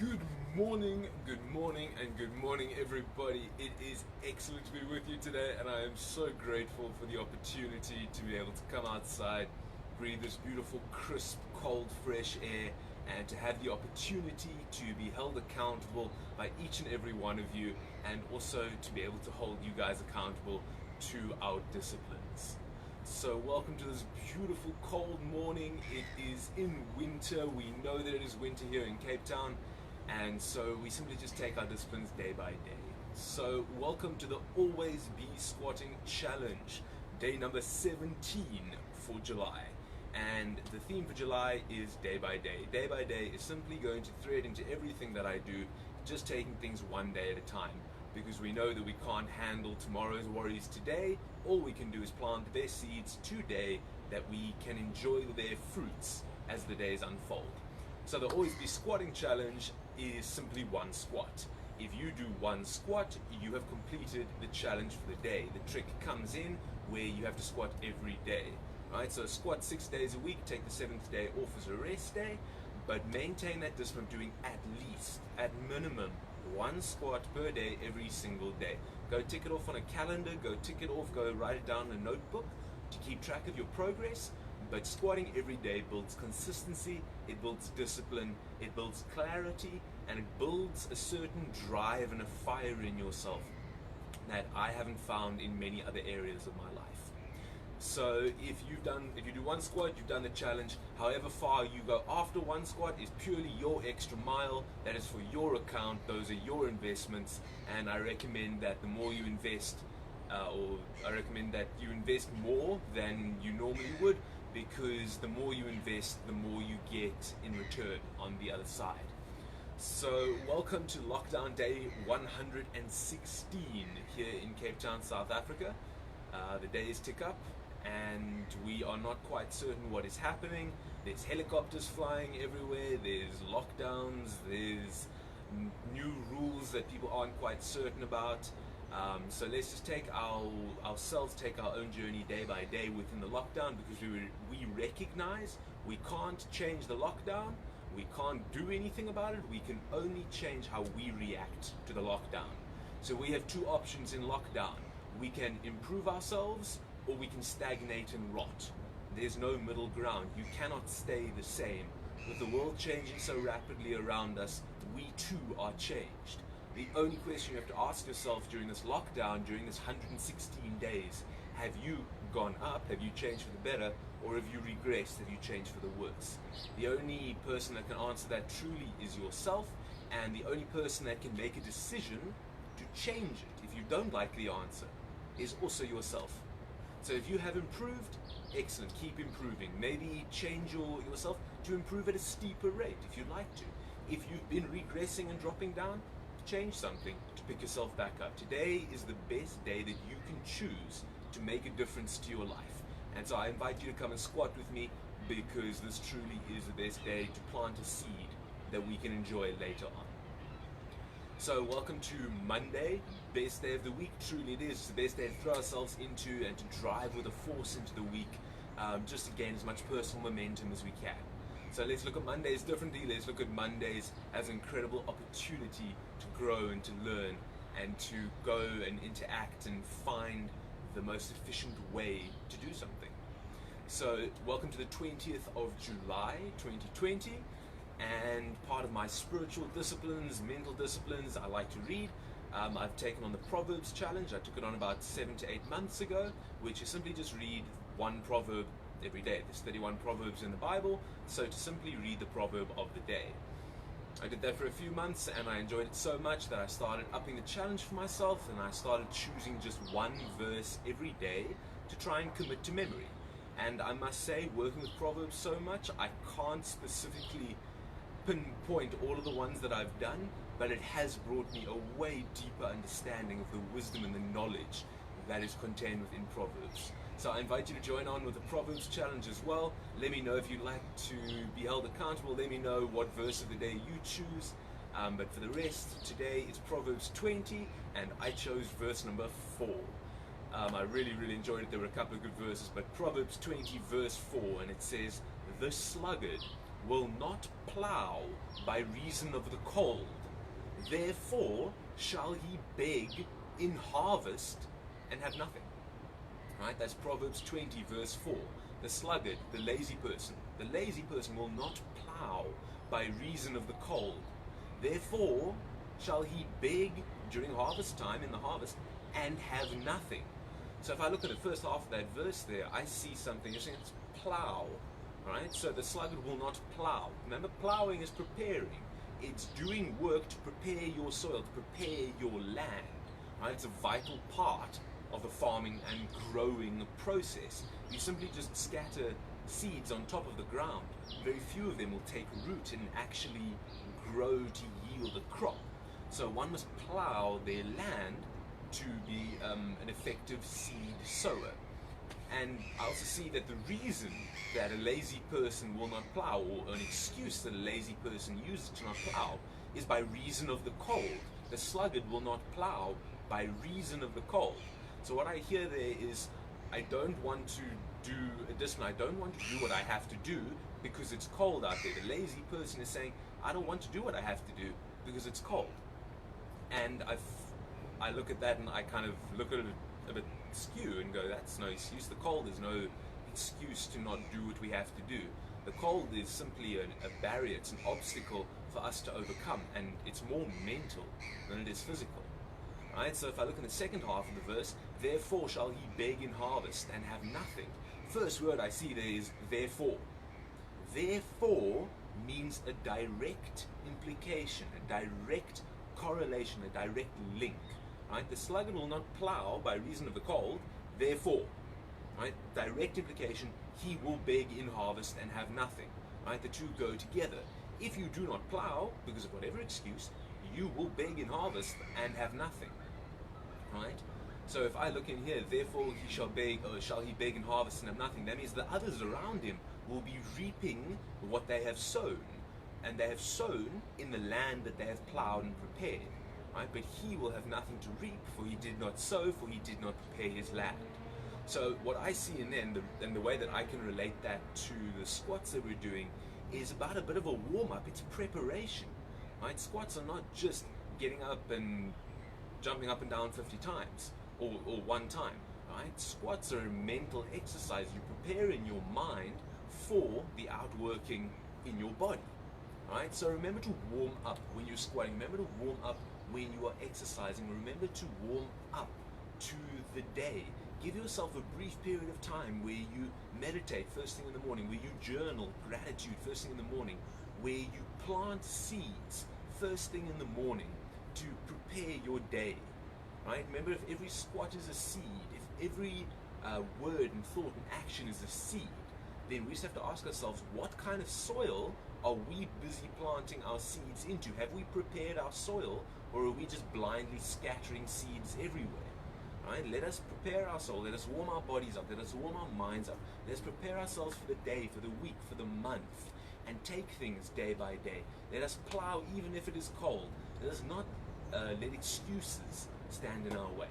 Good morning, and good morning, everybody. It is excellent to be with you today, and I am so grateful for the opportunity to be able to come outside, breathe this beautiful, crisp, cold, fresh air, and to have the opportunity to be held accountable by each and every one of you, and also to be able to hold you guys accountable to our disciplines. So welcome to this beautiful cold morning. It is in winter. We know that it is winter here in Cape Town, and so we simply just take our disciplines day by day. So welcome to the Always Be Squatting Challenge, day number 17 for July. And the theme for July is day by day. Day by day is simply going to thread into everything that I do, just taking things one day at a time. Because we know that we can't handle tomorrow's worries today. All we can do is plant their seeds today that we can enjoy their fruits as the days unfold. So the Always Be Squatting Challenge is simply one squat. If you do one squat, you have completed the challenge for the day. The trick comes in where you have to squat every day. Right? So squat 6 days a week, take the 7th day off as a rest day, but maintain that discipline, doing at least, at minimum, one squat per day every single day. Go tick it off on a calendar, go tick it off, go write it down in a notebook to keep track of your progress. But squatting every day builds consistency, it builds discipline, it builds clarity, and it builds a certain drive and a fire in yourself that I haven't found in many other areas of my life. So if you do one squat, you've done the challenge. However far you go after one squat is purely your extra mile. That is for your account. Those are your investments, and I recommend that the more you invest, I recommend that you invest more than you normally would, because the more you invest, the more you get in return on the other side. So welcome to lockdown day 116 here in Cape Town, South Africa. The days tick up, and we are not quite certain what is happening. There's helicopters flying everywhere, there's lockdowns, there's new rules that people aren't quite certain about. So let's just take ourselves take our own journey day by day within the lockdown, because we recognize we can't change the lockdown, we can't do anything about it, we can only change how we react to the lockdown. So we have two options in lockdown. We can improve ourselves, or we can stagnate and rot. There's no middle ground. You cannot stay the same. With the world changing so rapidly around us, we too are changed. The only question you have to ask yourself during this lockdown, during this 116 days, have you gone up, have you changed for the better, or have you regressed, have you changed for the worse? The only person that can answer that truly is yourself, and the only person that can make a decision to change it, if you don't like the answer, is also yourself. So if you have improved, excellent, keep improving. Maybe change yourself to improve at a steeper rate if you'd like to. If you've been regressing and dropping down, change something to pick yourself back up. Today is the best day that you can choose to make a difference to your life. And so I invite you to come and squat with me, because this truly is the best day to plant a seed that we can enjoy later on. So welcome to Monday, best day of the week. Truly it is. It's the best day to throw ourselves into and to drive with a force into the week, just to gain as much personal momentum as we can. So let's look at Mondays differently. Let's look at Mondays as an incredible opportunity to grow and to learn and to go and interact and find the most efficient way to do something. So welcome to the 20th of July 2020. And part of my spiritual disciplines, mental disciplines, I like to read. I've taken on the Proverbs challenge. I took it on about 7 to 8 months ago, which is simply just read one proverb every day. There's 31 proverbs in the Bible, so to simply read the proverb of the day. I did that for a few months, and I enjoyed it so much that I started upping the challenge for myself, and I started choosing just one verse every day to try and commit to memory. And I must say, working with Proverbs so much, I can't specifically pinpoint all of the ones that I've done, but it has brought me a way deeper understanding of the wisdom and the knowledge that is contained within Proverbs. So I invite you to join on with the Proverbs challenge as well. Let me know if you'd like to be held accountable. Let me know what verse of the day you choose. But for the rest, today it's Proverbs 20, and I chose verse number 4. I really enjoyed it. There were a couple of good verses, but Proverbs 20 verse 4, and it says, "The sluggard will not plow by reason of the cold. Therefore shall he beg in harvest and have nothing. Right? That's Proverbs 20 verse 4. The sluggard, the lazy person will not plow by reason of the cold. Therefore shall he beg during harvest time, in the harvest, and have nothing. So if I look at the first half of that verse there, I see something. It's plow. Right? So the sluggard will not plow. Remember, plowing is preparing. It's doing work to prepare your soil, to prepare your land. Right? It's a vital part of the farming and growing process. You simply just scatter seeds on top of the ground. Very few of them will take root and actually grow to yield a crop. So one must plow their land to be an effective seed sower. And I also see that the reason that a lazy person will not plow, or an excuse that a lazy person uses to not plow, is by reason of the cold. The sluggard will not plow by reason of the cold. So what I hear there is, I don't want to do a discipline. I don't want to do what I have to do because it's cold out there. The lazy person is saying, I don't want to do what I have to do because it's cold. And I look at that and I kind of look at it a bit skew and go, that's no excuse. The cold is no excuse to not do what we have to do. The cold is simply a barrier. It's an obstacle for us to overcome, and it's more mental than it is physical. Right? So if I look in the second half of the verse, therefore shall he beg in harvest and have nothing. First word I see there is therefore. Therefore means a direct implication, a direct correlation, a direct link. Right? The sluggard will not plow by reason of the cold, therefore. Right? Direct implication, he will beg in harvest and have nothing. Right? The two go together. If you do not plow, because of whatever excuse, you will beg in harvest and have nothing. Right? So if I look in here, therefore he shall beg, or shall he beg in harvest and have nothing, that means the others around him will be reaping what they have sown. And they have sown in the land that they have plowed and prepared. Right? But he will have nothing to reap, for he did not sow, for he did not prepare his land. So what I see in there, and the way that I can relate that to the squats that we're doing, is about a bit of a warm-up. It's preparation. Right? Squats are not just getting up and jumping up and down 50 times or one time. Right? Squats are a mental exercise. You prepare in your mind for the outworking in your body. Right? So remember to warm up when you're squatting. Remember to warm up when you are exercising. Remember to warm up to the day. Give yourself a brief period of time where you meditate first thing in the morning, where you journal gratitude first thing in the morning, where you plant seeds first thing in the morning to prepare your day. Right? Remember, if every squat is a seed, if every word and thought and action is a seed, then we just have to ask ourselves, what kind of soil are we busy planting our seeds into? Have we prepared our soil, or are we just blindly scattering seeds everywhere? Right? Let us prepare our soul. Let us warm our bodies up. Let us warm our minds up. Let us prepare ourselves for the day, for the week, for the month, and take things day by day. Let us plow even if it is cold. Let us not let excuses stand in our way.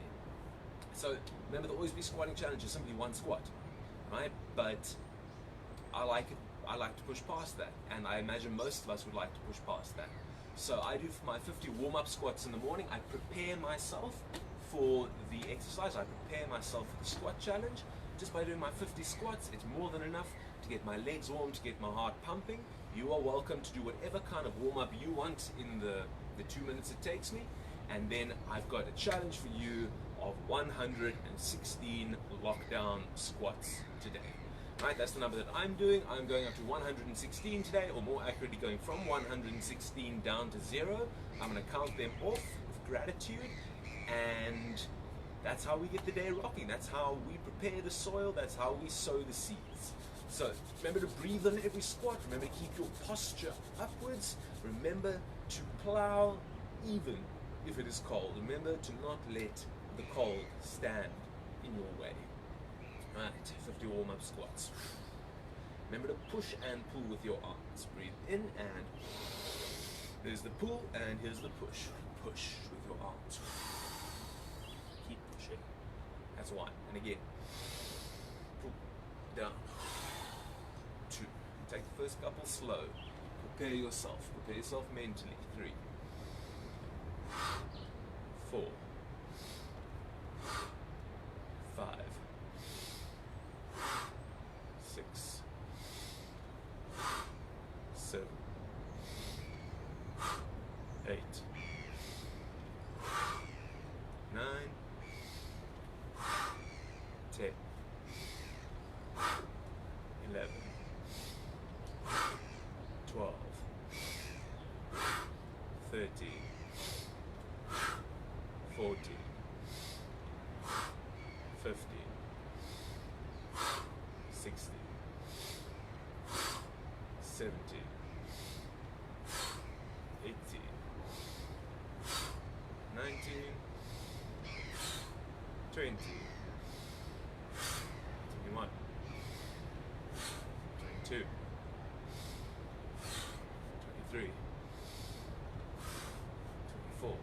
So remember, the Always Be Squatting Challenge is simply one squat, right? But I like it. I like to push past that, and I imagine most of us would like to push past that. So I do for my 50 warm-up squats in the morning. I prepare myself for the exercise. I prepare myself for the squat challenge. Just by doing my 50 squats, it's more than enough to get my legs warm, to get my heart pumping. You are welcome to do whatever kind of warm-up you want in the 2 minutes it takes me. And then I've got a challenge for you of 116 lockdown squats today. Right, that's the number that I'm doing. I'm going up to 116 today, or more accurately, going from 116 down to 0. I'm going to count them off with gratitude, and that's how we get the day rocking. That's how we prepare the soil. That's how we sow the seeds. So remember to breathe on every squat. Remember to keep your posture upwards. Remember to plow even if it is cold. Remember to not let the cold stand in your way. Right, 50 warm-up squats. Remember to push and pull with your arms. Breathe in, and there's the pull, and here's the push. Push with your arms. Keep pushing. That's one. And again. Pull. Down. 2. Take the first couple slow. Prepare yourself mentally. 3, 4, 5, 6, 7, 8, 9, 10, 11, 12, 13, 14, 15, 16, 17, 18, 19, 20, 21, 22, 23, 24,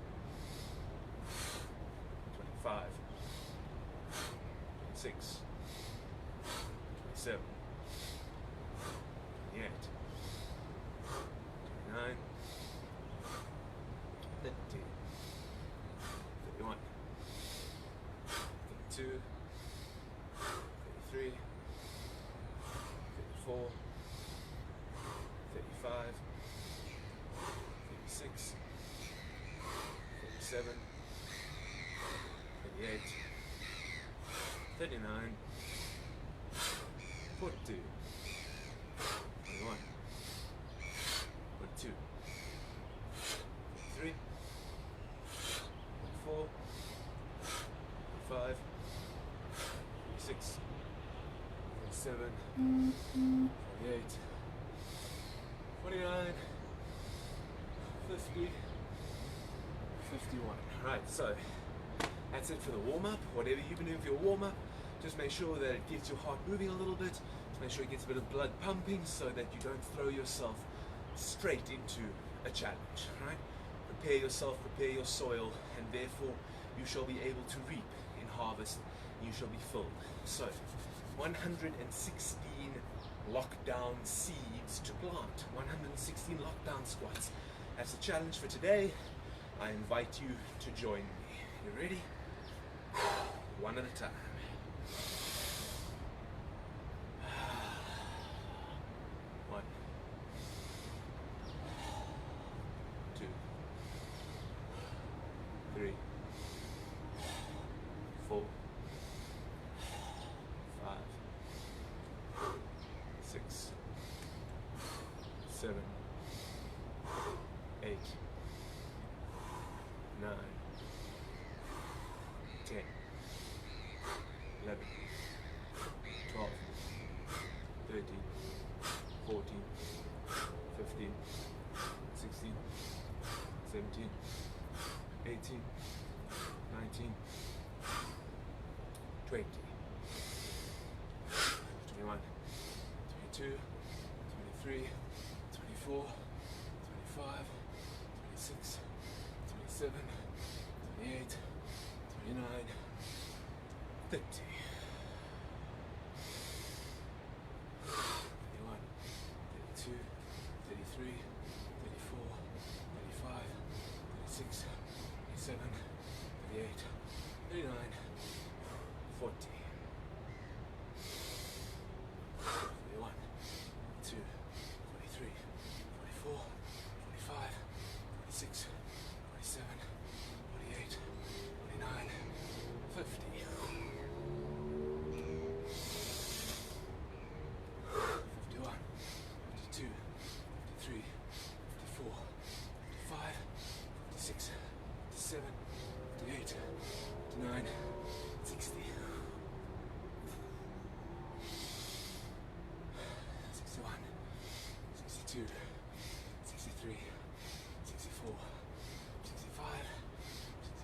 25, 26, 27, 28, 29, 30, 31, 32, 33, 34, 35, 36, 37, 38, 39, 40, 41, 42, 43, 44, 45, 46, 47, 48, 49, 50, 51. Right, so that's it for the warm-up. Whatever you've been doing for your warm-up, just make sure that it gets your heart moving a little bit. Just make sure it gets a bit of blood pumping so that you don't throw yourself straight into a challenge, right? Prepare yourself, prepare your soil, and therefore you shall be able to reap in harvest. You shall be filled. So, 116 lockdown seeds to plant. 116 lockdown squats. That's the challenge for today. I invite you to join me. You ready? One at a time. 1, 2, 3, 4, 5, 6, 7, 8, 9, 10, 11, 12, 13, 14, 15, 16, 17, 18, 19, 20, 21, 22, 23, 24, 25, 26, 27, 28, 29, 30, 31, 32, 33, 34, 35, 36, 37, 38, 39, 40, 41, 42, 43, 44, 45, 46, 47, 48, 49, 50. 51, 52, 53, 54, 55, 56, 57, 58, 59, 60. 61, 62, 63, 64, 65,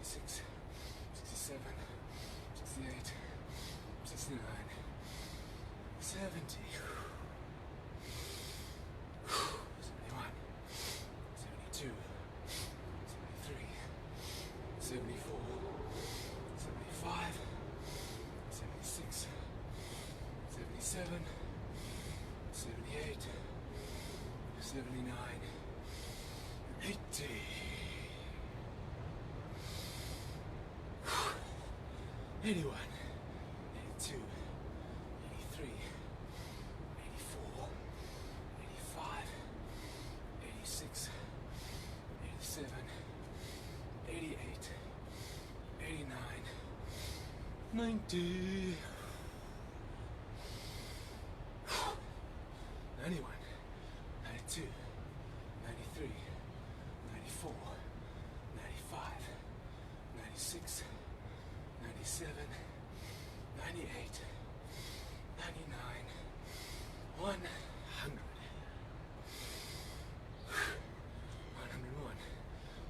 66, 67, 68, 69, 70, 71, 72, 73, 74, 75, 76, 77, 78, 79, 80. 81, 82, 83, 84, 85, 86, 87, 88, 89, 90, 91, 92, 93, 94, 95, 96, 97, 98, 99, 100, 101,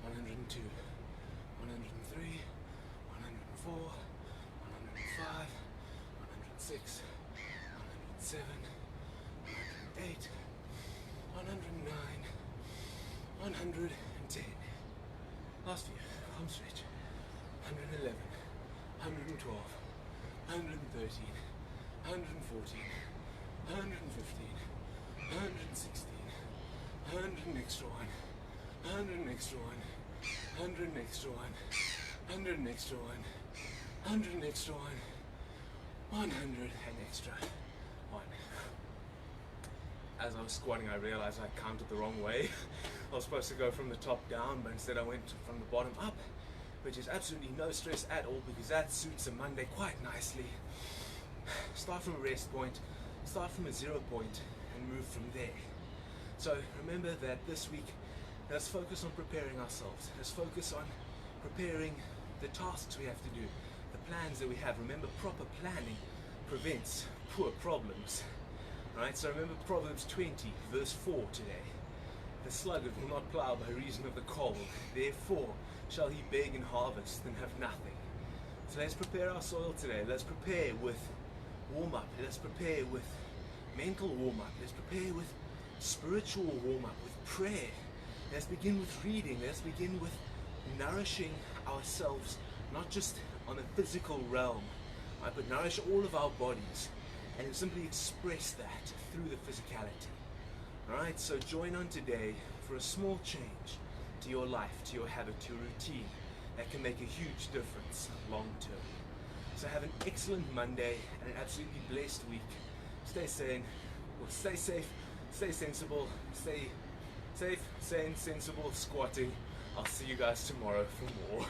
102, 103, 104, 105, 106, 107, 108, 109, 110. Last few, arm stretch. 111, 112, 113, 114, 115, 116, 100 extra one, 100 extra one, 100 extra one, 100 extra one, 100 extra one, 100 and extra one. As I was squatting, I realized I counted the wrong way. I was supposed to go from the top down, but instead I went from the bottom up, which is absolutely no stress at all because that suits a Monday quite nicely. Start from a rest point, start from a 0 point, and move from there. So remember that this week, let's focus on preparing ourselves. Let's focus on preparing the tasks we have to do, the plans that we have. Remember, proper planning prevents poor problems. Right? So remember Proverbs 20, verse 4 today. The sluggard will not plow by reason of the cold. Therefore shall he beg in harvest and have nothing. So let's prepare our soil today. Let's prepare with warm-up. Let's prepare with mental warm-up. Let's prepare with spiritual warm-up, with prayer. Let's begin with reading. Let's begin with nourishing ourselves, not just on a physical realm, right, but nourish all of our bodies and simply express that through the physicality. Alright, so join on today for a small change to your life, to your habit, to your routine that can make a huge difference long term. So have an excellent Monday and an absolutely blessed week. Stay sane, or stay safe, stay sensible, stay safe, sane, sensible, squatting. I'll see you guys tomorrow for more.